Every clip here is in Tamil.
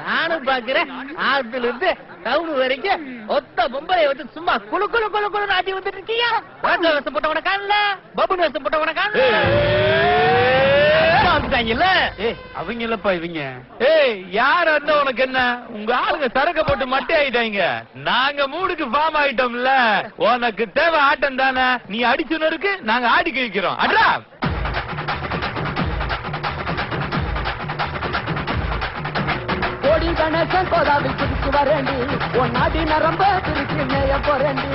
நானும் பாக்குறேன். ஆத்துல இருந்து டவுன் வரைக்கும் ஒத்த பொம்பளை வந்து சும்மா குழு குழு குழு குழு ஆட்டி வந்துட்டு இருக்கியா? வேஷம் போட்டவன காணல, பபுன் வேஷம் போட்டவன காணல. அவங்களப்பா இவங்க. யார் அந்த உனக்கு என்ன? உங்க ஆளுங்க சரக்க போட்டு மட்டை ஆயிட்டாங்க. நாங்க மூடுக்கு ஃபார்ம் ஆயிட்டோம்ல. உனக்கு தேவை ஆட்டம் தானே. நீ அடிச்சுன்னு இருக்கு, நாங்க ஆடி கிழிக்கிறோம். அட்ரா கோடி கணேசன் கோதாவில் பிடிச்சு வரேண்டி, உன் நாடி நரம்ப பிரிச்சு மேய போறேண்டி.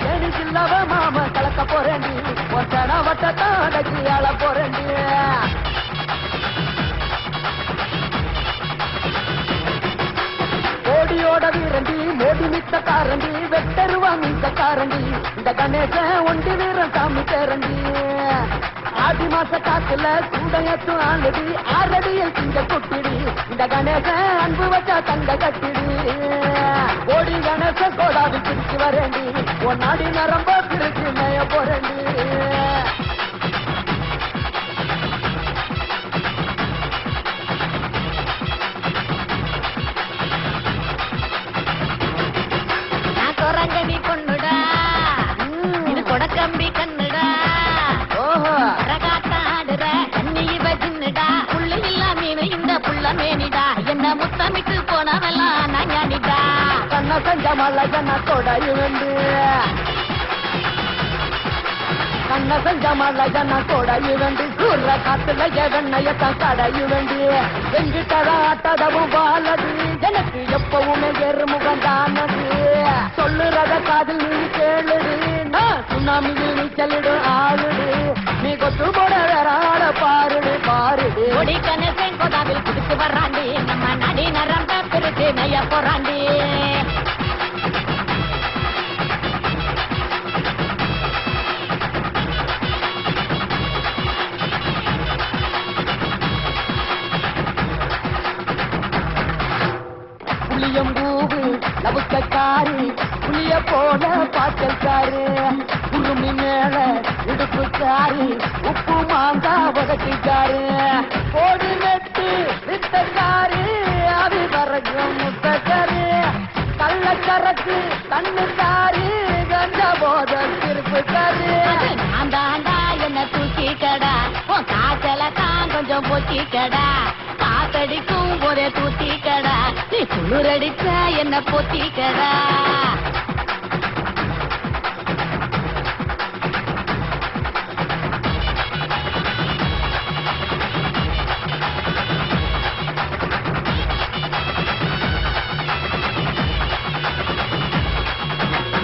தேனிக்கில்லவ மாம கலக்க போறேண்டி, உன் தட வட்டத்தான் அடக்கி ஆள போறேண்டி. கோடியோட வீரண்டி, மோடி மித்த காரண்டி, வெட்டருவா மித்த காரண்டி, இந்த கணேசன் ஒண்டி வீரன் சாமி பேரண்டி. ஆடி மாச காத்துல சூடையத்தும் ஆளுடி, ஆறடியில் திங்க குட்டிடி, இந்த கணேசன் அன்பு வச்சா தங்க கட்டிடி. கோடி கணேசன் கோடாவில் பிடிச்சு வரேண்டி, உன் நாடி நரம்ப பிடிச்சு மேய போறேண்டி. கொரங்கனி பொண்ணுடா, இது கொடக்கம்பி கண்ணுடா. ஓஹோ ரகாத்தாடுற கண்ணி இவ சின்னுடா. புள்ளு இல்லா மீனு இந்த புள்ள மேனிடா. என்ன முத்தமிட்டு போனவெல்லாம் நான் ஞானிடா. கண்ண செஞ்ச மலை கண்ண கொடையு வந்து, கண்ண செஞ்ச மலை கண்ண கொடையு வந்து, கூற காத்துல வெண்ணையத்தான் கடையு வேண்டி. எங்கிட்டத ஆட்டதவும் வாழது, எனக்கு எப்பவுமே எருமுகம் தானது. சொல்லுறத காதில் நீ கேளுடு, நான் சுனாமியில் நீச்சலிடு ஆளுடு. நீ கொத்து போட வேற ஆட பாருடு பாருடு. கொடி கணேசன் கோதாவில் பிடிச்சு வர்றாண்டி, நம்ம நடி நரம்ப பிரிச்சு மேய போறாண்டி. புளியம்பூவு லவுக்காரி, புளிய போல பாட்டல்காரு, குருமி மேல இடுப்புக்காரி, உப்பு மாங்கா வதக்கிக்காரு. கோடி நெட்டு வித்தக்காரி, அவி வரகம் முத்தக்காரி, கள்ளச்சரக்கு கண்ணுக்காரி, கஞ்ச போத திருப்புக்காரி. ஆண்டாண்டா என்ன தூக்கிக்கடா, உன் காய்ச்சல தான் கொஞ்சம் பொத்திக்கடா. காத்தடிக்கும் ஒரே தூத்திக்கடா, நீ குளிரடிச்ச என்ன பொத்திக்கடா.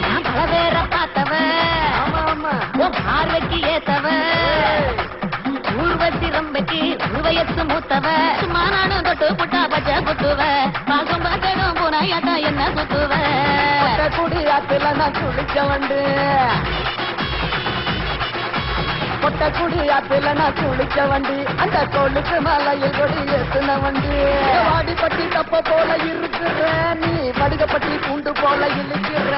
நான் பல பேரை பார்த்தவ, உன் பார்வைக்கு ஏத்தவ, ஊர்வசி ரம்பைக்கு வயசு மூத்தவ. சும்மா நானும் தொட்டு புட்டா பச்சை குத்துவ, பாசம் பார்த்தடும் பூனாயாட்டா என்ன சுத்துவ. குடி ஆத்துல நான் குளிச்ச வந்து, கொட்ட குடி ஆத்துல நான் குளிச்ச வண்டி, அந்த கொழுக்கு மலையில் கொடி ஏத்துன வண்டி. வாடிப்பட்டி தப்ப போல இருக்கிற நீ, வடிகப்பட்டி கூண்டு போல இழுக்கிற.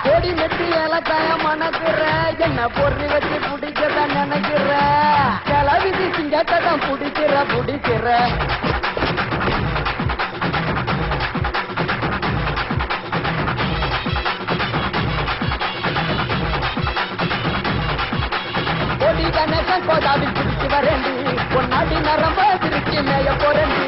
கோடி நெட்டி ஏலக்காய மணக்கிற, என்ன பொறி வச்சு பிடிக்கத நினைக்கிற. கிளவிதி சிங்கத்தான் பிடிக்கிற பிடிக்கிற. கோடி கணேசன் கோதாவில் பிடிச்சு வரேண்டி, உன் நாடி நரம்ப திருச்சி மேய போறேண்டி.